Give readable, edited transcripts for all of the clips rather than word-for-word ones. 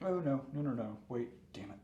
Oh no, no, no, no. Wait, damn it.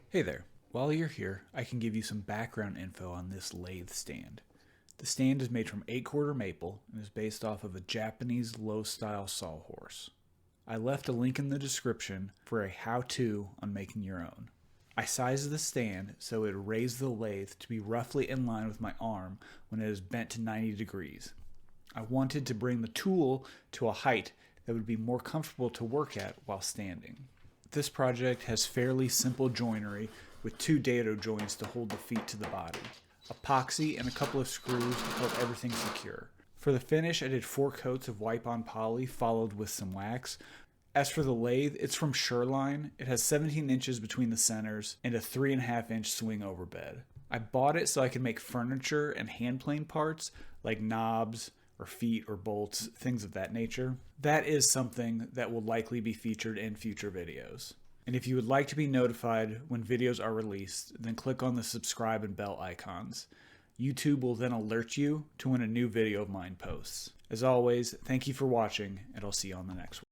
Hey there. While you're here, I can give you some background info on this lathe stand. The stand is made from 8-quarter maple and is based off of a Japanese Low Sawhorse. I left a link in the description for a how-to on making your own. I sized the stand so it would raise the lathe to be roughly in line with my arm when it is bent to 90 degrees. I wanted to bring the tool to a height that would be more comfortable to work at while standing. This project has fairly simple joinery with 2 dado joints to hold the feet to the body, epoxy and a couple of screws to hold everything secure. For the finish, I did 4 coats of wipe-on poly followed with some wax. As for the lathe, it's from Sherline. It has 17 inches between the centers and a 3.5-inch swing over bed. I bought it so I could make furniture and hand plane parts like knobs or feet or bolts, things of that nature. That is something that will likely be featured in future videos. And if you would like to be notified when videos are released, then click on the subscribe and bell icons. YouTube will then alert you to when a new video of mine posts. As always, thank you for watching, and I'll see you on the next one.